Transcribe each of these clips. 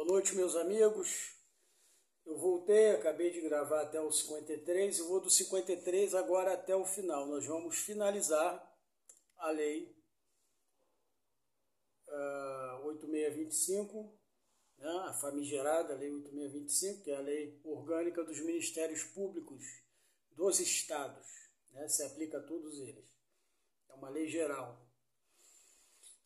noite, meus amigos. Eu voltei, acabei de gravar até o 53, eu vou do 53 agora até o final. Nós vamos finalizar a lei 8625, né, a famigerada lei 8625, que é a lei orgânica dos ministérios públicos dos estados, né, se aplica a todos eles. É uma lei geral.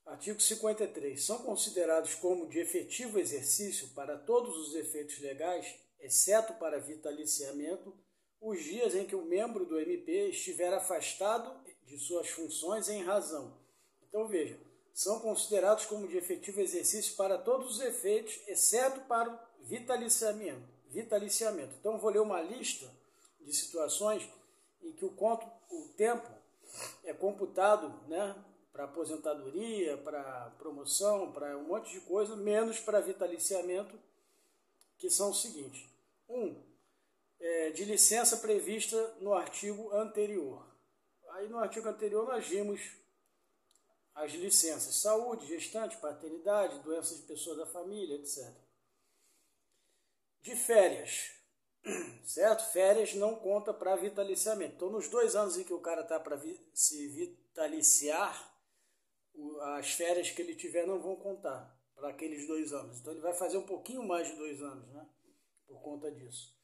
Artigo 53. São considerados como de efetivo exercício para todos os efeitos legais, exceto para vitaliciamento, os dias em que o membro do MP estiver afastado de suas funções em razão. Então, veja, são considerados como de efetivo exercício para todos os efeitos, exceto para o vitaliciamento. Então, vou ler uma lista de situações em que o tempo é computado, né, para aposentadoria, para promoção, para um monte de coisa, menos para vitaliciamento, que são os seguintes. 1. De licença prevista no artigo anterior. Aí no artigo anterior nós vimos as licenças: saúde, gestante, paternidade, doenças de pessoa da família, etc. De férias, certo? Férias não conta para vitaliciamento. Então, nos 2 anos em que o cara está para se vitaliciar, as férias que ele tiver não vão contar para aqueles 2 anos. Então, ele vai fazer um pouquinho mais de 2 anos, né? Por conta disso.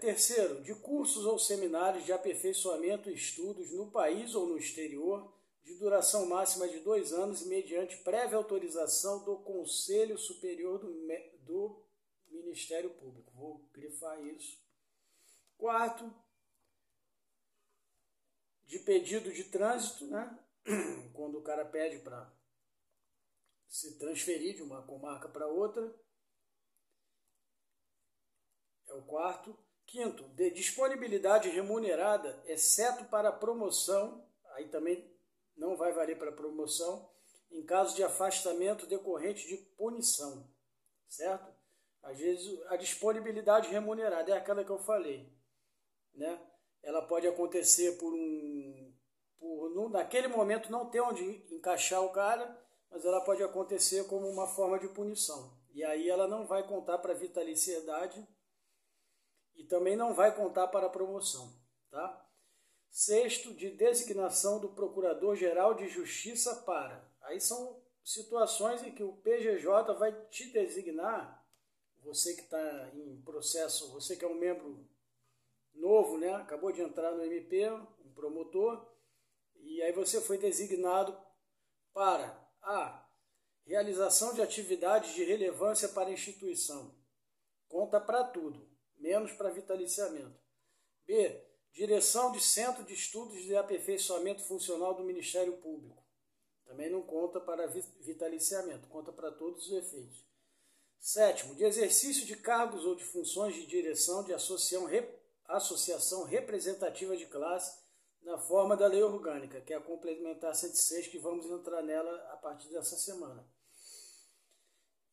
Terceiro, de cursos ou seminários de aperfeiçoamento e estudos no país ou no exterior, de duração máxima de 2 anos e mediante prévia autorização do Conselho Superior do Ministério Público. Vou grifar isso. Quarto, de pedido de trânsito, né? Quando o cara pede para se transferir de uma comarca para outra. É o quarto. Quinto, de disponibilidade remunerada, exceto para promoção, aí também não vai valer para promoção, em caso de afastamento decorrente de punição, certo? Às vezes a disponibilidade remunerada é aquela que eu falei, né? Ela pode acontecer naquele momento não ter onde encaixar o cara, mas ela pode acontecer como uma forma de punição. E aí ela não vai contar para vitaliciedade e também não vai contar para promoção, tá? Sexto, de designação do Procurador-Geral de Justiça para. Aí são situações em que o PGJ vai te designar, você que está em processo, você que é um membro novo, né? Acabou de entrar no MP, um promotor, e aí você foi designado para a realização de atividades de relevância para a instituição. Conta para tudo, menos para vitaliciamento. B. Direção de Centro de Estudos de Aperfeiçoamento Funcional do Ministério Público. Também não conta para vitaliciamento, conta para todos os efeitos. Sétimo, de exercício de cargos ou de funções de direção de associação representativa de classe na forma da lei orgânica, que é a complementar 106, que vamos entrar nela a partir dessa semana.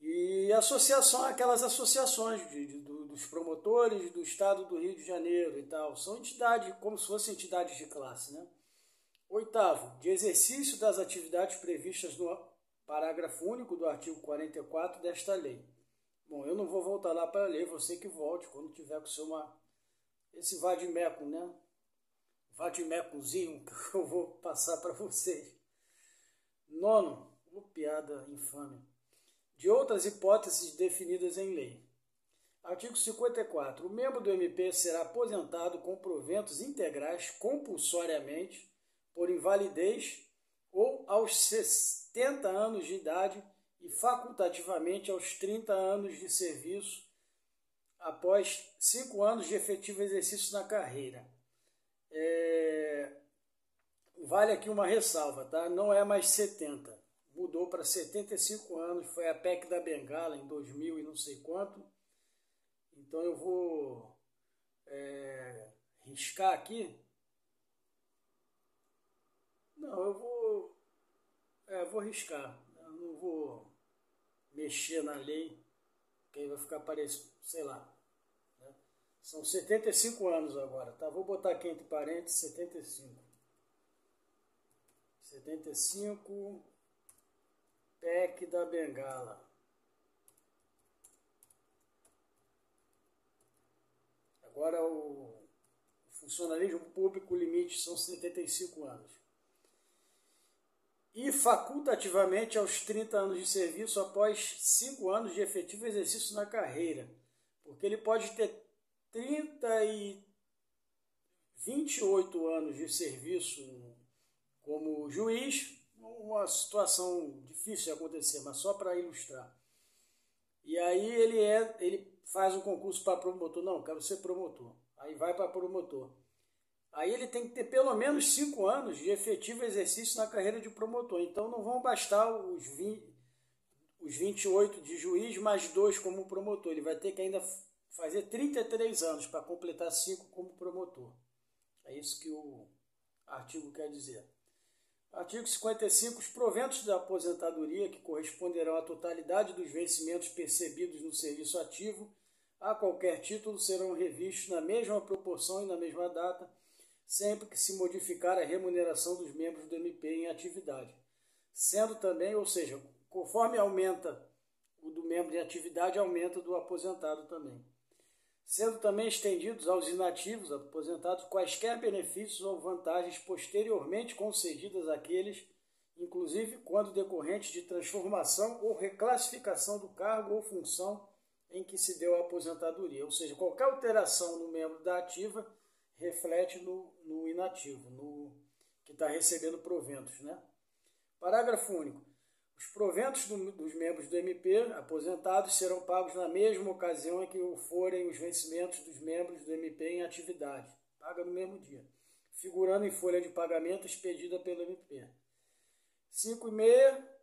E associação, aquelas associações dos promotores do estado do Rio de Janeiro e tal, são entidades, como se fossem entidades de classe, né? Oitavo, de exercício das atividades previstas no parágrafo único do artigo 44 desta lei. Bom, eu não vou voltar lá para a lei, você que volte quando tiver com esse vadimeco, né? Vadimecozinho que eu vou passar para vocês. Nono, piada infame. De outras hipóteses definidas em lei. Artigo 54. O membro do MP será aposentado com proventos integrais compulsoriamente por invalidez ou aos 70 anos de idade e facultativamente aos 30 anos de serviço após 5 anos de efetivo exercício na carreira. Vale aqui uma ressalva, tá? Não é mais 70. Mudou para 75 anos, foi a PEC da Bengala em 2000 e não sei quanto. Então eu vou riscar aqui. Não, eu vou riscar. Eu não vou mexer na lei, que aí vai ficar parecendo, sei lá. Né? São 75 anos agora, tá? Vou botar aqui entre parênteses 75. 75... PEC da Bengala. Agora o funcionalismo público, o limite são 75 anos. E facultativamente aos 30 anos de serviço após 5 anos de efetivo exercício na carreira. Porque ele pode ter 30 e 28 anos de serviço como juiz, uma situação difícil de acontecer, mas só para ilustrar. E aí ele faz um concurso para promotor. Não, quero ser promotor. Aí vai para promotor. Aí ele tem que ter pelo menos 5 anos de efetivo exercício na carreira de promotor. Então não vão bastar os 28 de juiz mais 2 como promotor. Ele vai ter que ainda fazer 33 anos para completar 5 como promotor. É isso que o artigo quer dizer. Artigo 55. Os proventos da aposentadoria, que corresponderão à totalidade dos vencimentos percebidos no serviço ativo, a qualquer título, serão revistos na mesma proporção e na mesma data, sempre que se modificar a remuneração dos membros do MP em atividade. Sendo também, ou seja, conforme aumenta o do membro em atividade, aumenta o do aposentado também. Sendo também estendidos aos inativos aposentados quaisquer benefícios ou vantagens posteriormente concedidas àqueles, inclusive quando decorrentes de transformação ou reclassificação do cargo ou função em que se deu a aposentadoria. Ou seja, qualquer alteração no membro da ativa reflete no inativo, no que está recebendo proventos, né? Parágrafo único. Os proventos dos membros do MP aposentados serão pagos na mesma ocasião em que forem os vencimentos dos membros do MP em atividade. Paga no mesmo dia, figurando em folha de pagamento expedida pelo MP. 5,5.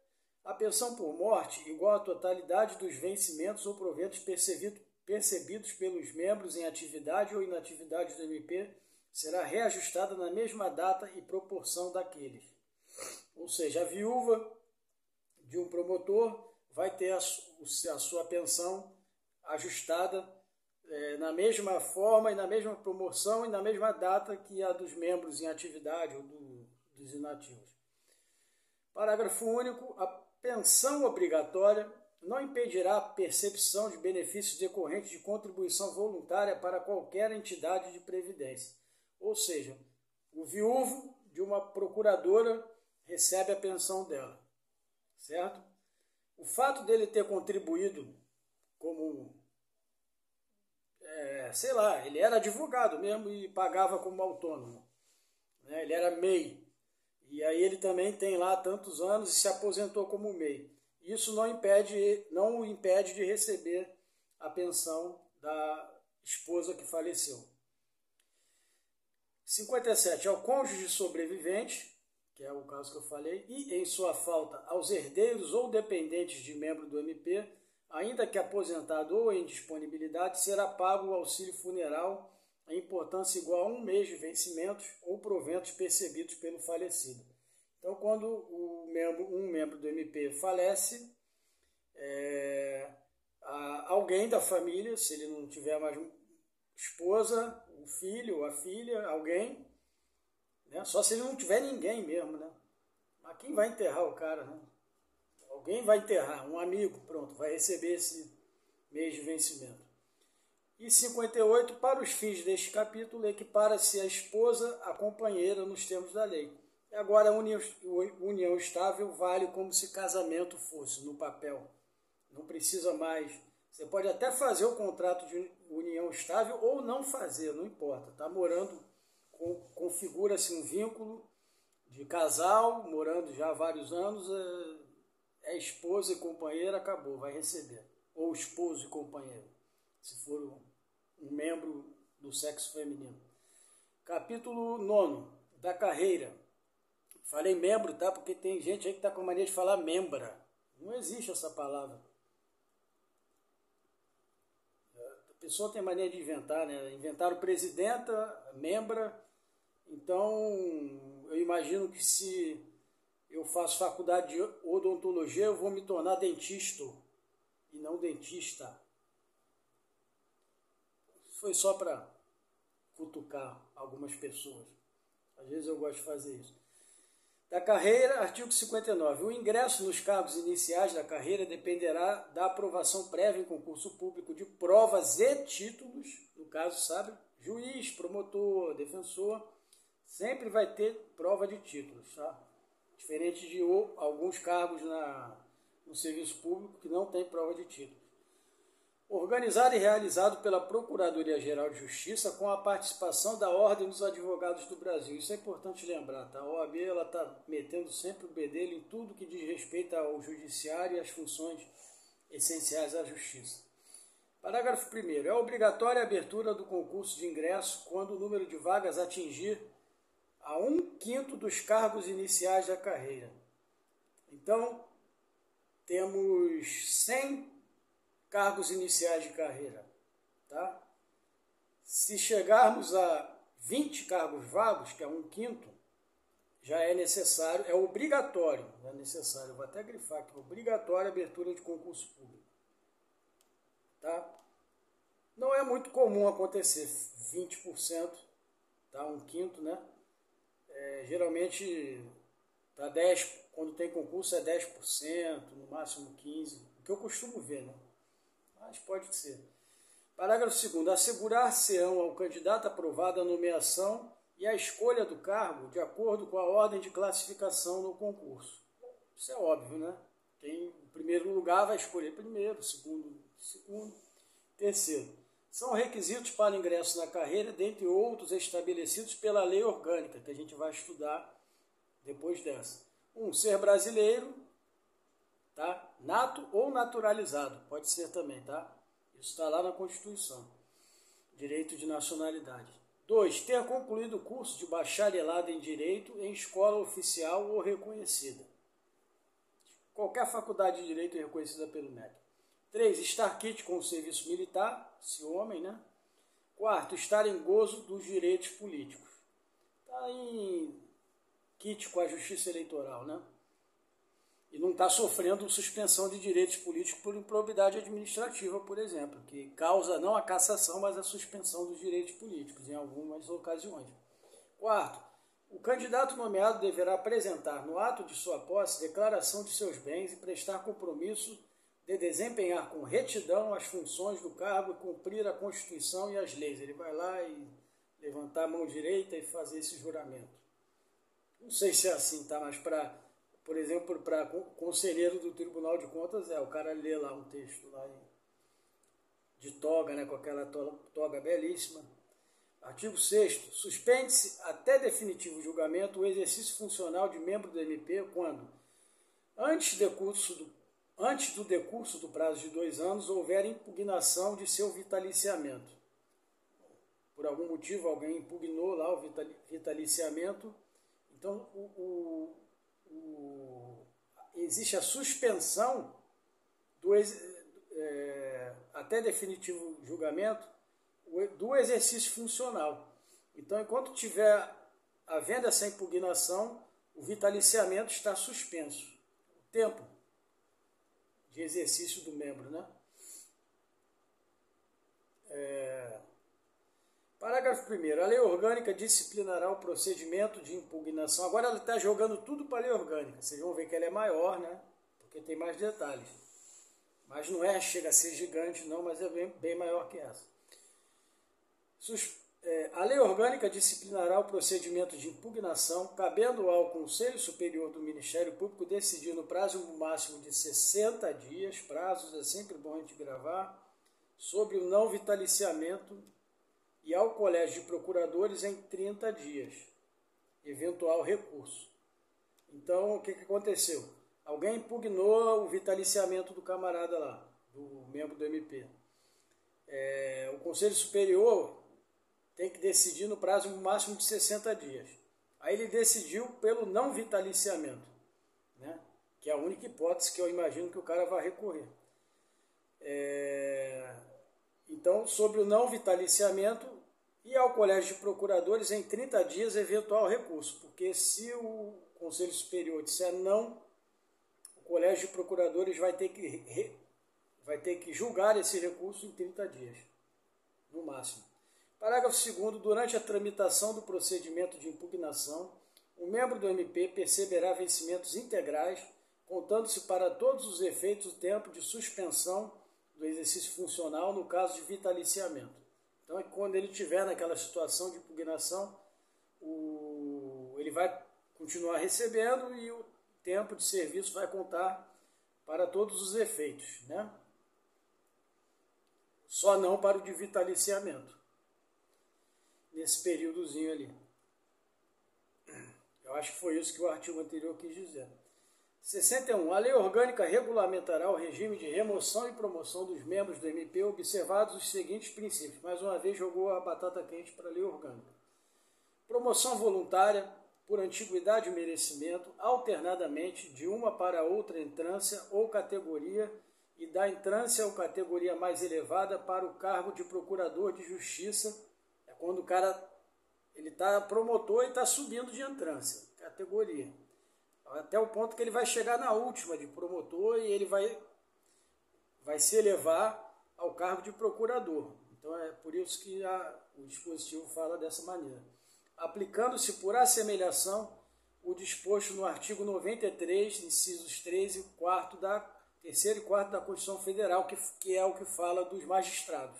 A pensão por morte, igual à totalidade dos vencimentos ou proventos percebidos pelos membros em atividade ou inatividade do MP, será reajustada na mesma data e proporção daqueles. Ou seja, a viúva de um promotor vai ter a sua pensão ajustada na mesma forma e na mesma proporção e na mesma data que a dos membros em atividade ou dos inativos. Parágrafo único. A pensão obrigatória não impedirá a percepção de benefícios decorrentes de contribuição voluntária para qualquer entidade de previdência. Ou seja, o viúvo de uma procuradora recebe a pensão dela, certo? O fato dele ter contribuído como, sei lá, ele era advogado mesmo e pagava como autônomo, né? Ele era MEI, e aí ele também tem lá tantos anos e se aposentou como MEI. Isso não o impede de receber a pensão da esposa que faleceu. 57. Ao cônjuge sobrevivente, que é o caso que eu falei, e, em sua falta, aos herdeiros ou dependentes de membro do MP, ainda que aposentado ou em disponibilidade, será pago o auxílio funeral em importância igual a 1 mês de vencimentos ou proventos percebidos pelo falecido. Então, quando um membro do MP falece, alguém da família, se ele não tiver mais esposa, o filho, a filha, alguém, né? Só se ele não tiver ninguém mesmo, né? Mas quem vai enterrar o cara, né? Alguém vai enterrar, um amigo, pronto, vai receber esse mês de vencimento. E 58, para os fins deste capítulo, equipara-se a esposa à companheira nos termos da lei. E agora a união estável vale como se casamento fosse, no papel. Não precisa mais. Você pode até fazer o contrato de união estável ou não fazer, não importa. Está morando, configura-se um vínculo de casal, morando já há vários anos, é esposa e companheira, acabou, vai receber. Ou esposo e companheiro, se for um membro do sexo feminino. Capítulo 9, da carreira. Falei membro, tá? Porque tem gente aí que está com a mania de falar membra. Não existe essa palavra. A pessoa tem mania de inventar, né? Inventaram presidenta, membra. Então, eu imagino que se eu faço faculdade de odontologia, eu vou me tornar dentista e não dentista. Foi só para cutucar algumas pessoas. Às vezes eu gosto de fazer isso. Da carreira, artigo 59. O ingresso nos cargos iniciais da carreira dependerá da aprovação prévia em concurso público de provas e títulos, no caso, sabe, Juiz, promotor, defensor, sempre vai ter prova de títulos, tá? Diferente de alguns cargos no serviço público que não tem prova de títulos. Organizado e realizado pela Procuradoria-Geral de Justiça com a participação da Ordem dos Advogados do Brasil. Isso é importante lembrar, tá? A OAB está metendo sempre o bedelho em tudo que diz respeito ao judiciário e às funções essenciais à justiça. Parágrafo 1º. É obrigatória a abertura do concurso de ingresso quando o número de vagas atingir a 1/5 dos cargos iniciais da carreira. Então, temos 100 cargos iniciais de carreira, tá? Se chegarmos a 20 cargos vagos, que é 1/5, já é necessário, é obrigatório, não é necessário, eu vou até grifar aqui, obrigatória a abertura de concurso público, tá? Não é muito comum acontecer 20%, tá? 1/5, né? Geralmente tá 10, quando tem concurso é 10%, no máximo 15%, o que eu costumo ver, né? Mas pode ser. Parágrafo 2º. Assegurar-se-ão ao candidato aprovado a nomeação e a escolha do cargo de acordo com a ordem de classificação no concurso. Isso é óbvio, né? Quem em primeiro lugar vai escolher primeiro, segundo, terceiro. São requisitos para ingresso na carreira, dentre outros estabelecidos pela lei orgânica, que a gente vai estudar depois dessa. 1. Ser brasileiro, tá? Nato ou naturalizado, pode ser também, tá? Isso está lá na Constituição. Direito de nacionalidade. 2. Ter concluído o curso de bacharelado em Direito em escola oficial ou reconhecida. Qualquer faculdade de Direito é reconhecida pelo MEC. 3. Estar quite com o serviço militar, se homem, né? 4. Estar em gozo dos direitos políticos. Está em quite com a Justiça Eleitoral, né? E não está sofrendo suspensão de direitos políticos por improbidade administrativa, por exemplo, que causa não a cassação, mas a suspensão dos direitos políticos em algumas ocasiões. 4. O candidato nomeado deverá apresentar no ato de sua posse declaração de seus bens e prestar compromisso de desempenhar com retidão as funções do cargo e cumprir a Constituição e as leis. Ele vai lá e levantar a mão direita e fazer esse juramento. Não sei se é assim, tá? Mas por exemplo, para conselheiro do Tribunal de Contas, o cara lê lá um texto lá de toga, né, com aquela toga belíssima. Artigo 6º. Suspende-se até definitivo julgamento o exercício funcional de membro do MP quando, antes do decurso do prazo de 2 anos, houver impugnação de seu vitaliciamento. Por algum motivo, alguém impugnou lá o vitaliciamento, então existe a suspensão até definitivo julgamento do exercício funcional. Então, enquanto tiver havendo essa impugnação, o vitaliciamento está suspenso. O tempo de exercício do membro, né? Parágrafo 1º. A lei orgânica disciplinará o procedimento de impugnação. Agora ela está jogando tudo para a lei orgânica. Vocês vão ver que ela é maior, né? Porque tem mais detalhes. Mas não chega a ser gigante não, mas é bem maior que essa. A lei orgânica disciplinará o procedimento de impugnação, cabendo ao Conselho Superior do Ministério Público decidir no prazo máximo de 60 dias, prazos é sempre bom a gente gravar, sobre o não vitaliciamento, e ao Colégio de Procuradores em 30 dias, eventual recurso. Então, o que aconteceu? Alguém impugnou o vitaliciamento do camarada lá, do membro do MP. O Conselho Superior tem que decidir no prazo máximo de 60 dias. Aí ele decidiu pelo não vitaliciamento, né? Que é a única hipótese que eu imagino que o cara vai recorrer. Então, sobre o não vitaliciamento, e ao Colégio de Procuradores em 30 dias eventual recurso, porque se o Conselho Superior disser não, o Colégio de Procuradores vai ter que julgar esse recurso em 30 dias, no máximo. Parágrafo 2º. Durante a tramitação do procedimento de impugnação, o membro do MP perceberá vencimentos integrais, contando-se para todos os efeitos o tempo de suspensão do exercício funcional no caso de vitaliciamento. Então, quando ele estiver naquela situação de impugnação, ele vai continuar recebendo e o tempo de serviço vai contar para todos os efeitos, né? Só não para o de vitaliciamento, nesse períodozinho ali. Eu acho que foi isso que o artigo anterior quis dizer. 61. A lei orgânica regulamentará o regime de remoção e promoção dos membros do MP, observados os seguintes princípios. Mais uma vez jogou a batata quente para a lei orgânica. Promoção voluntária, por antiguidade e merecimento, alternadamente de uma para outra entrância ou categoria, e da entrância ou categoria mais elevada para o cargo de procurador de justiça. É quando o cara ele está promotor e está subindo de entrância, categoria. Até o ponto que ele vai chegar na última de promotor e ele vai se elevar ao cargo de procurador. Então é por isso que o dispositivo fala dessa maneira. Aplicando-se por assemelhação o disposto no artigo 93, incisos 3 e 4 terceiro e quarto da Constituição Federal, que é o que fala dos magistrados.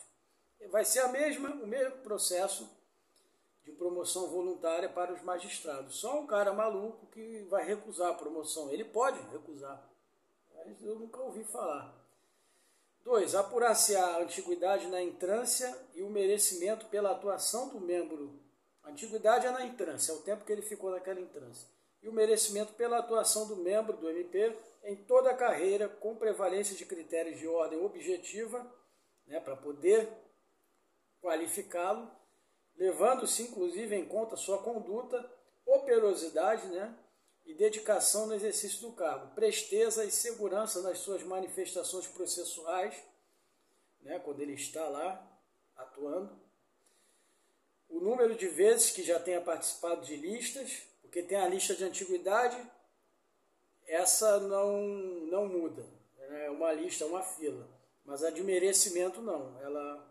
Vai ser o mesmo processo de promoção voluntária para os magistrados. Só um cara maluco que vai recusar a promoção. Ele pode recusar, mas eu nunca ouvi falar. 2. Apurar-se-á a antiguidade na entrância e o merecimento pela atuação do membro. A antiguidade é na entrância, é o tempo que ele ficou naquela entrância. E o merecimento pela atuação do membro do MP em toda a carreira, com prevalência de critérios de ordem objetiva, né, para poder qualificá-lo, levando-se inclusive em conta sua conduta, operosidade, né, e dedicação no exercício do cargo, presteza e segurança nas suas manifestações processuais, né, quando ele está lá atuando, o número de vezes que já tenha participado de listas, porque tem a lista de antiguidade, essa não muda, é uma lista, uma fila, mas a de merecimento não, ela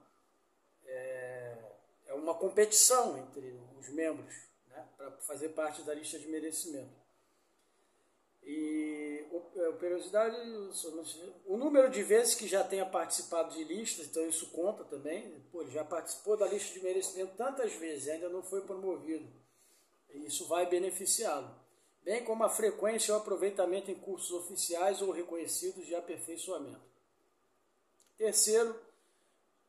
é uma competição entre os membros, né, para fazer parte da lista de merecimento. E operosidade, o número de vezes que já tenha participado de listas, então isso conta também. Pô, ele já participou da lista de merecimento tantas vezes, ainda não foi promovido. E isso vai beneficiá-lo. Bem como a frequência ou aproveitamento em cursos oficiais ou reconhecidos de aperfeiçoamento. Terceiro,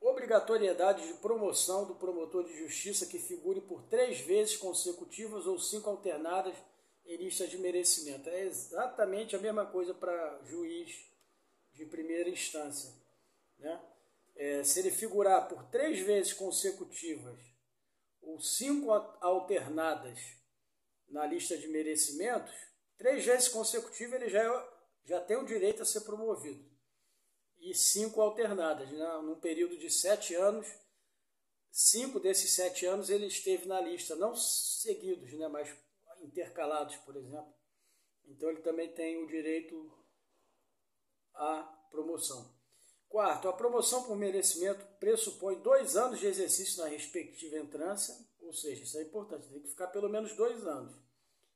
obrigatoriedade de promoção do promotor de justiça que figure por 3 vezes consecutivas ou 5 alternadas em lista de merecimento. É exatamente a mesma coisa para juiz de primeira instância, né? Se ele figurar por 3 vezes consecutivas ou 5 alternadas na lista de merecimentos, 3 vezes consecutivas ele já tem o direito a ser promovido. E 5 alternadas, né? Num período de 7 anos, 5 desses 7 anos ele esteve na lista, não seguidos, né? Mas intercalados, por exemplo. Então ele também tem o direito à promoção. Quarto, a promoção por merecimento pressupõe 2 anos de exercício na respectiva entrância, ou seja, isso é importante, tem que ficar pelo menos 2 anos.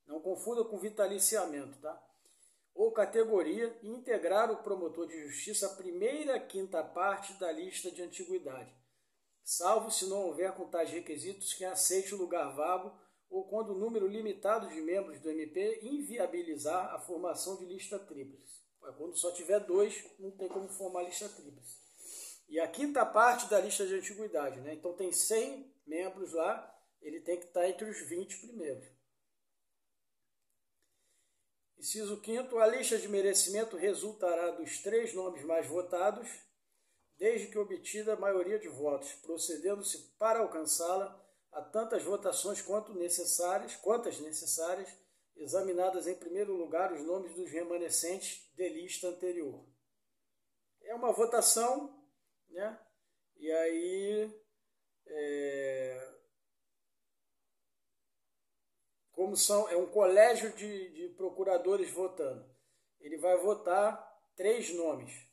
Não confunda com vitaliciamento, tá? Ou categoria, e integrar o promotor de justiça a primeira quinta parte da lista de antiguidade, salvo se não houver com tais requisitos que aceite o lugar vago ou quando o número limitado de membros do MP inviabilizar a formação de lista tríplice. Quando só tiver 2, não tem como formar lista tríplice. E a quinta parte da lista de antiguidade, né? Então tem 100 membros lá, ele tem que estar entre os 20 primeiros. Inciso 5º, a lista de merecimento resultará dos 3 nomes mais votados, desde que obtida a maioria de votos, procedendo-se para alcançá-la a tantas votações quantas necessárias, examinadas em primeiro lugar os nomes dos remanescentes de lista anterior. É uma votação, né? E aí, como é um colégio de procuradores votando, ele vai votar 3 nomes.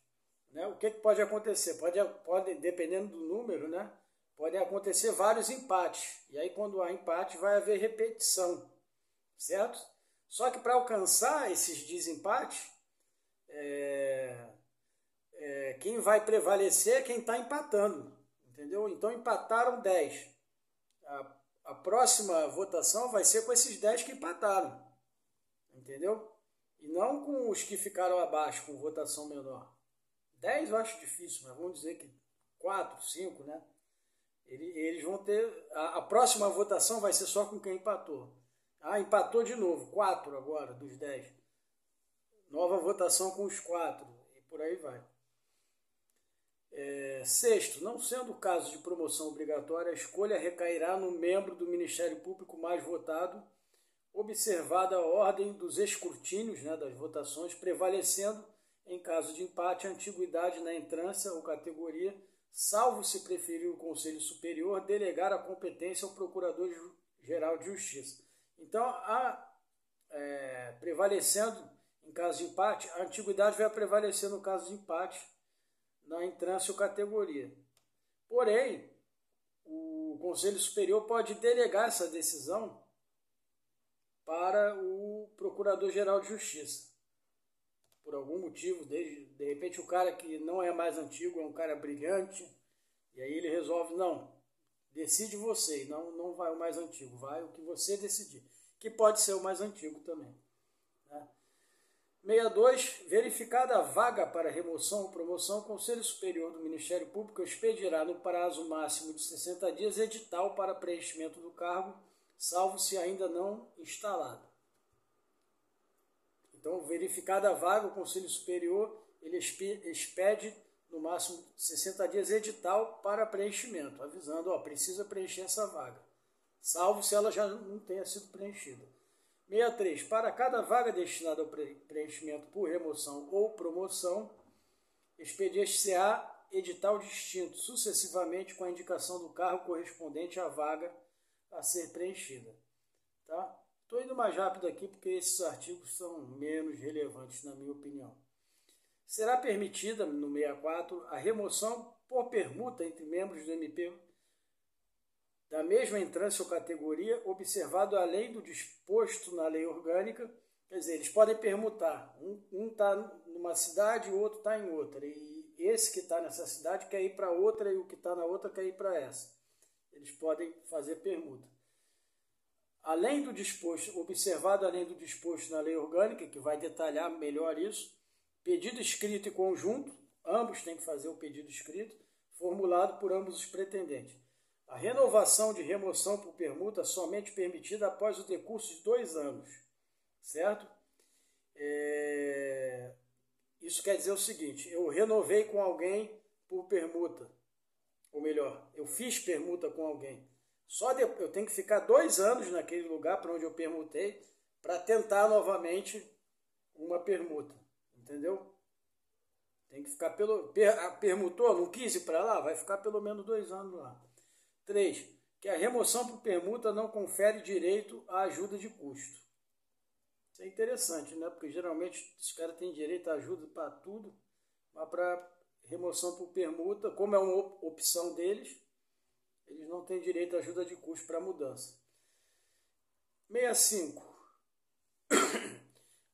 Né? O que pode acontecer? Pode, dependendo do número, né? Podem acontecer vários empates. E aí, quando há empate, vai haver repetição. Certo? Só que para alcançar esses desempates, quem vai prevalecer é quem está empatando. entendeu? Então empataram 10. A próxima votação vai ser com esses 10 que empataram, entendeu? E não com os que ficaram abaixo, com votação menor. 10 eu acho difícil, mas vamos dizer que 4, 5, né? Eles vão ter... A próxima votação vai ser só com quem empatou. Empatou de novo, 4 agora, dos 10. Nova votação com os 4, e por aí vai. Sexto, não sendo o caso de promoção obrigatória, a escolha recairá no membro do Ministério Público mais votado, observada a ordem dos escrutínios, né, das votações, prevalecendo, em caso de empate, a antiguidade na entrância ou categoria, salvo se preferir o Conselho Superior delegar a competência ao Procurador-Geral de Justiça. Então, prevalecendo em caso de empate, a antiguidade vai prevalecer no caso de empate na entrância ou categoria. Porém, o Conselho Superior pode delegar essa decisão para o Procurador-Geral de Justiça. Por algum motivo, de repente o cara que não é mais antigo é um cara brilhante, e aí ele resolve, não, decide você, não vai o mais antigo, vai o que você decidir, que pode ser o mais antigo também. Né? 62. Verificada a vaga para remoção ou promoção, o Conselho Superior do Ministério Público expedirá no prazo máximo de 60 dias edital para preenchimento do cargo, salvo se ainda não instalado. Então, verificada a vaga, o Conselho Superior ele expede no máximo 60 dias edital para preenchimento, avisando, precisa preencher essa vaga, salvo se ela já não tenha sido preenchida. 63. Para cada vaga destinada ao preenchimento por remoção ou promoção, expedir-se-á edital distinto, sucessivamente com a indicação do cargo correspondente à vaga a ser preenchida. Tá? Estou indo mais rápido aqui porque esses artigos são menos relevantes, na minha opinião. Será permitida, no 64, a remoção por permuta entre membros do MP da mesma entrância ou categoria, observado além do disposto na lei orgânica. Quer dizer, eles podem permutar. Um está numa cidade, o outro está em outra. E esse que está nessa cidade quer ir para outra e o que está na outra quer ir para essa. Eles podem fazer permuta. Além do disposto, observado além do disposto na lei orgânica, que vai detalhar melhor isso, pedido escrito e conjunto, ambos têm que fazer o pedido escrito, formulado por ambos os pretendentes. A renovação de remoção por permuta somente permitida após o decurso de 2 anos, certo? Isso quer dizer o seguinte, eu renovei com alguém por permuta, ou melhor, eu fiz permuta com alguém. Eu tenho que ficar 2 anos naquele lugar para onde eu permutei para tentar novamente uma permuta, entendeu? Tem que ficar permutou, não quis ir para lá, vai ficar pelo menos 2 anos lá. 3. Que a remoção por permuta não confere direito à ajuda de custo. Isso é interessante, né? Porque geralmente os caras têm direito à ajuda para tudo, mas para remoção por permuta, como é uma opção deles, eles não têm direito à ajuda de custo para mudança. 65.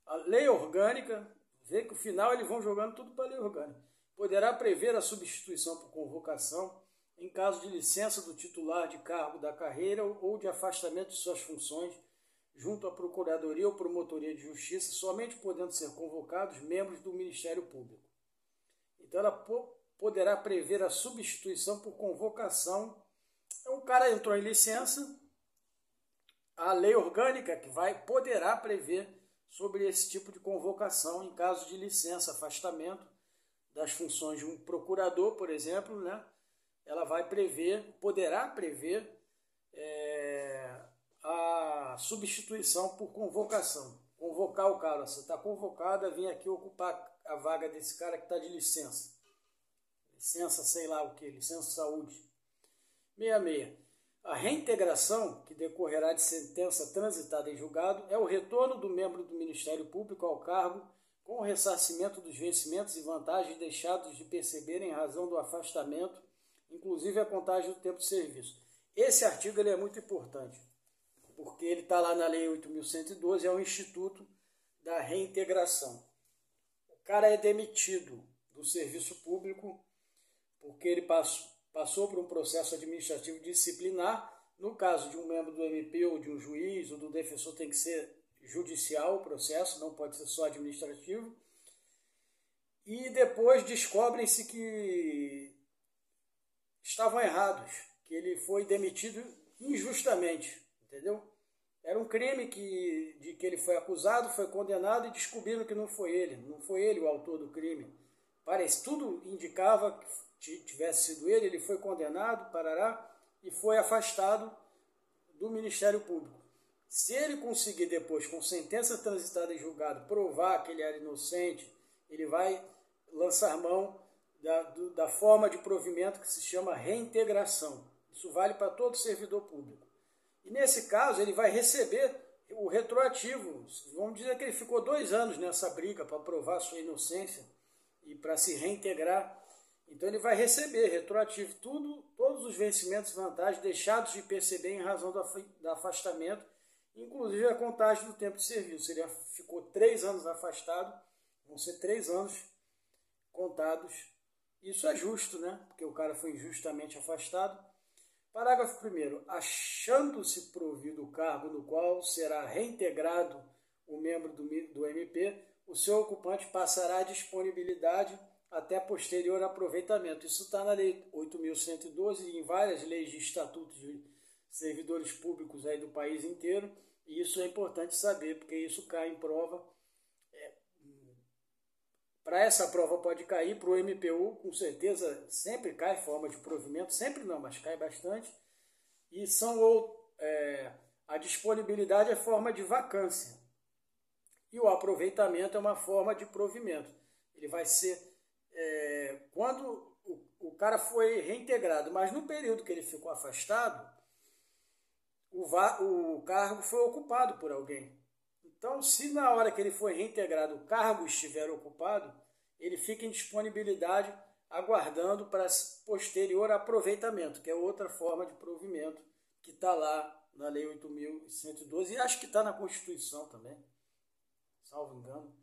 A lei orgânica, vê que no final eles vão jogando tudo para a lei orgânica, poderá prever a substituição por convocação em caso de licença do titular de cargo da carreira ou de afastamento de suas funções junto à Procuradoria ou Promotoria de Justiça, somente podendo ser convocados membros do Ministério Público. Então ela poderá prever a substituição por convocação. Então o cara entrou em licença, a lei orgânica que poderá prever sobre esse tipo de convocação em caso de licença, afastamento das funções de um procurador, por exemplo, né? Ela poderá prever a substituição por convocação. Convocar o cara, você está convocado a vir aqui ocupar a vaga desse cara que está de licença. Licença sei lá o que, licença saúde. 66. A reintegração, que decorrerá de sentença transitada em julgado, é o retorno do membro do Ministério Público ao cargo com o ressarcimento dos vencimentos e vantagens deixados de perceber em razão do afastamento, inclusive a contagem do tempo de serviço. Esse artigo ele é muito importante, porque ele está lá na Lei 8.112, é o Instituto da Reintegração. O cara é demitido do serviço público porque ele passou por um processo administrativo disciplinar. No caso de um membro do MP ou de um juiz ou do defensor, tem que ser judicial o processo, não pode ser só administrativo. E depois descobrem-se que estavam errados, que ele foi demitido injustamente, entendeu? Era um crime de que ele foi acusado, foi condenado e descobriram que não foi ele o autor do crime. Parece, tudo indicava que tivesse sido ele foi condenado, parará, e foi afastado do Ministério Público. Se ele conseguir depois, com sentença transitada em julgado, provar que ele era inocente, ele vai lançar mão da forma de provimento que se chama reintegração. Isso vale para todo servidor público. E nesse caso ele vai receber o retroativo. Vamos dizer que ele ficou 2 anos nessa briga para provar sua inocência e para se reintegrar. Então ele vai receber retroativo todos os vencimentos e vantagens deixados de perceber em razão do afastamento, inclusive a contagem do tempo de serviço. Ele ficou 3 anos afastado, vão ser 3 anos contados. Isso é justo, né? Porque o cara foi injustamente afastado. Parágrafo 1º. Achando-se provido o cargo no qual será reintegrado o membro do MP, o seu ocupante passará a disponibilidade até posterior aproveitamento. Isso está na Lei 8.112 e em várias leis de estatutos de servidores públicos aí do país inteiro. E isso é importante saber, porque isso cai em prova. Para essa prova pode cair, para o MPU, com certeza, sempre cai forma de provimento, sempre não, mas cai bastante. E a disponibilidade é forma de vacância. E o aproveitamento é uma forma de provimento. Ele vai ser quando o cara foi reintegrado, mas no período que ele ficou afastado, o cargo foi ocupado por alguém. Então, se na hora que ele foi reintegrado o cargo estiver ocupado, ele fica em disponibilidade aguardando para posterior aproveitamento, que é outra forma de provimento que está lá na Lei 8.112 e acho que está na Constituição também, salvo engano.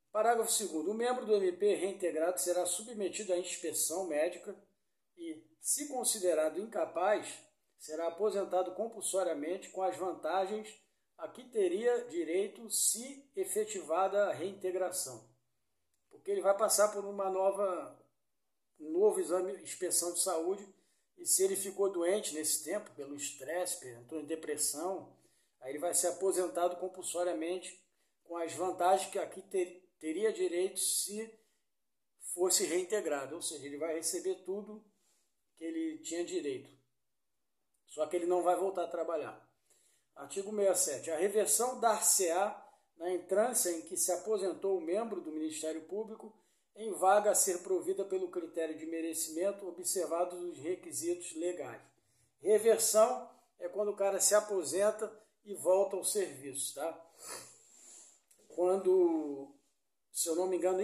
Parágrafo 2º. O membro do MP reintegrado será submetido à inspeção médica e, se considerado incapaz, será aposentado compulsoriamente com as vantagens a que teria direito se efetivada a reintegração. Porque ele vai passar por um novo exame, inspeção de saúde, e se ele ficou doente nesse tempo, pelo estresse, entrou em depressão, aí ele vai ser aposentado compulsoriamente com as vantagens que aqui teria direito se fosse reintegrado, ou seja, ele vai receber tudo que ele tinha direito, só que ele não vai voltar a trabalhar. Artigo 67. A reversão dar-se-á na entrância em que se aposentou o membro do Ministério Público em vaga a ser provida pelo critério de merecimento, observados os requisitos legais. Reversão é quando o cara se aposenta e volta ao serviço, tá? Quando, se eu não me engano,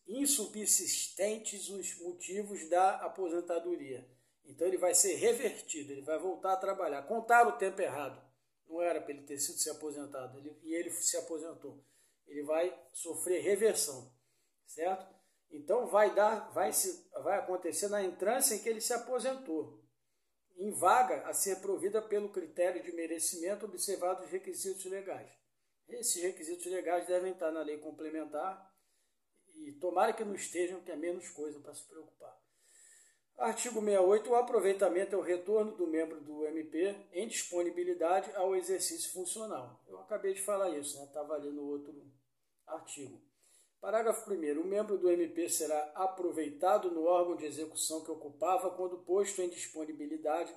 insubsistentes os motivos da aposentadoria. Então ele vai ser revertido, ele vai voltar a trabalhar. Contaram o tempo errado. Não era para ele ter sido se aposentado, e ele se aposentou. Ele vai sofrer reversão, certo? Então vai acontecer na entrância em que ele se aposentou, em vaga a ser provida pelo critério de merecimento, observados os requisitos legais. Esses requisitos legais devem estar na lei complementar e tomara que não estejam, que é menos coisa para se preocupar. Artigo 68. O aproveitamento é o retorno do membro do MP em disponibilidade ao exercício funcional. Eu acabei de falar isso, né? Estava ali no outro artigo. Parágrafo 1º. O membro do MP será aproveitado no órgão de execução que ocupava quando posto em disponibilidade,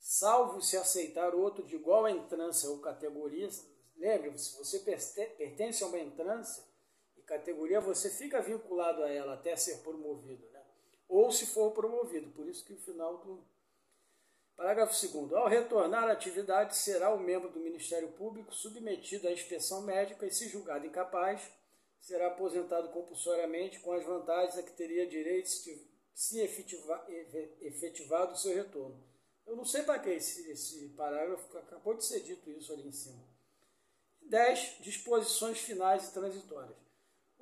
salvo se aceitar outro de igual entrância ou categoria. Lembre-se, se você pertence a uma entrância e categoria, você fica vinculado a ela até ser promovido, né? Ou se for promovido, por isso que o final do... Parágrafo 2º. Ao retornar à atividade, será o membro do Ministério Público submetido à inspeção médica e, se julgado incapaz, será aposentado compulsoriamente com as vantagens a que teria direito se efetivado o seu retorno. Eu não sei para que esse parágrafo, acabou de ser dito isso ali em cima. 10. Disposições finais e transitórias.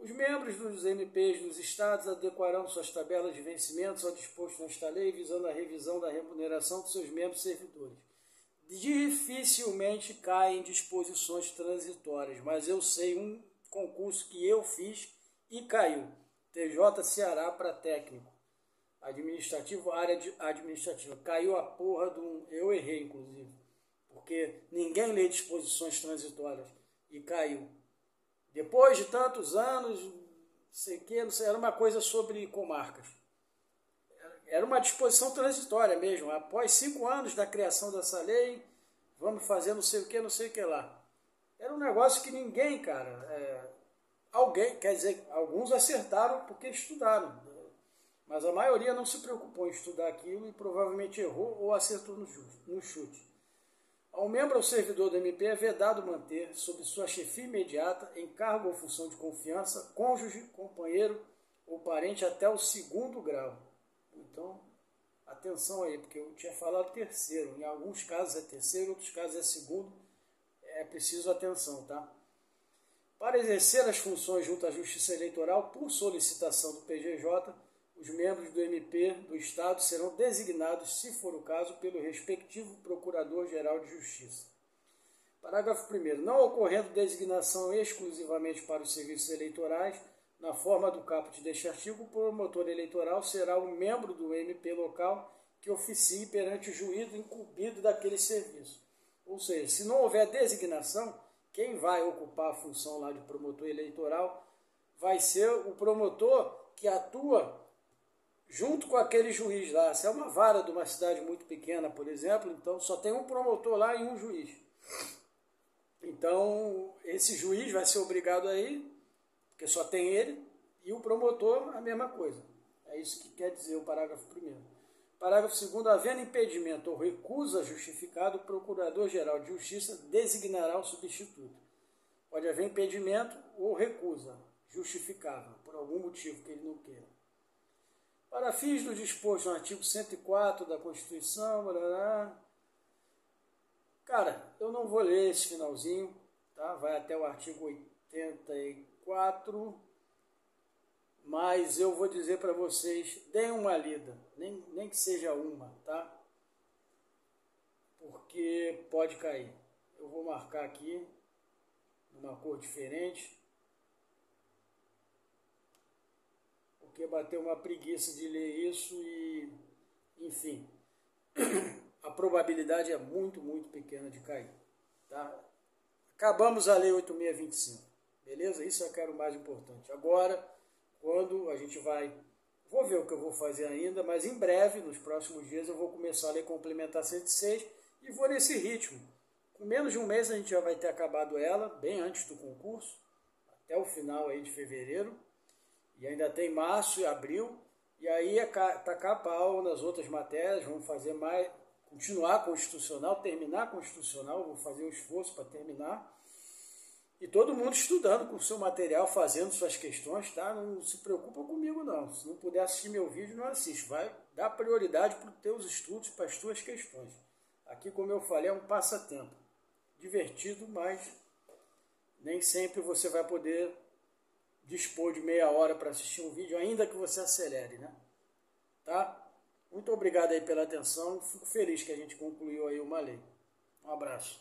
Os membros dos MPs dos estados adequarão suas tabelas de vencimentos ao disposto nesta lei, visando a revisão da remuneração dos seus membros servidores. Dificilmente caem disposições transitórias, mas eu sei um concurso que eu fiz e caiu. TJ Ceará para técnico. Administrativo, área administrativa. Caiu a porra de um... Eu errei, inclusive. Porque ninguém lê disposições transitórias. E caiu. Depois de tantos anos, não sei, era uma coisa sobre comarcas. Era uma disposição transitória mesmo. Após 5 anos da criação dessa lei, vamos fazer não sei o que lá. Era um negócio que ninguém, cara... alguém, quer dizer, alguns acertaram porque estudaram. Mas a maioria não se preocupou em estudar aquilo e provavelmente errou ou acertou no chute. Ao membro ou servidor do MP é vedado manter, sob sua chefia imediata, encargo ou função de confiança, cônjuge, companheiro ou parente até o 2º grau. Então, atenção aí, porque eu tinha falado terceiro. Em alguns casos é terceiro, em outros casos é 2º. É preciso atenção, tá? Para exercer as funções junto à Justiça Eleitoral, por solicitação do PGJ, os membros do MP do Estado serão designados, se for o caso, pelo respectivo Procurador-Geral de Justiça. Parágrafo 1º. Não ocorrendo designação exclusivamente para os serviços eleitorais, na forma do caput deste artigo, o promotor eleitoral será um membro do MP local que oficie perante o juízo incumbido daquele serviço. Ou seja, se não houver designação, quem vai ocupar a função lá de promotor eleitoral vai ser o promotor que atua junto com aquele juiz lá. Se é uma vara de uma cidade muito pequena, por exemplo, então só tem um promotor lá e um juiz. Então, esse juiz vai ser obrigado a ir, porque só tem ele, e o promotor a mesma coisa. É isso que quer dizer o parágrafo 1º. Parágrafo 2º. Havendo impedimento ou recusa justificado, o Procurador-Geral de Justiça designará o substituto. Pode haver impedimento ou recusa justificável, por algum motivo que ele não queira. Para fins do disposto no artigo 104 da Constituição, cara, eu não vou ler esse finalzinho, tá? Vai até o artigo 84, mas eu vou dizer para vocês, deem uma lida, nem que seja uma, tá? Porque pode cair. Eu vou marcar aqui, numa cor diferente, porque bateu uma preguiça de ler isso e, enfim, a probabilidade é muito, muito pequena de cair, tá? Acabamos a lei 8625, beleza? Isso é que era o mais importante. Agora, quando a gente vai... Vou ver o que eu vou fazer ainda, mas em breve, nos próximos dias, eu vou começar a lei complementar 106 e vou nesse ritmo. Com menos de um mês a gente já vai ter acabado ela, bem antes do concurso, até o final aí de fevereiro. E ainda tem março e abril, e aí é tacar pau nas outras matérias, vamos fazer mais, continuar constitucional, terminar constitucional, vou fazer um esforço para terminar. E todo mundo estudando com o seu material, fazendo suas questões, tá? Não se preocupa comigo não, se não puder assistir meu vídeo, não assiste, vai dar prioridade para os teus estudos, para as tuas questões. Aqui, como eu falei, é um passatempo, divertido, mas nem sempre você vai poder dispor de meia hora para assistir um vídeo, ainda que você acelere, né? Tá? Muito obrigado aí pela atenção, fico feliz que a gente concluiu aí uma lei. Um abraço.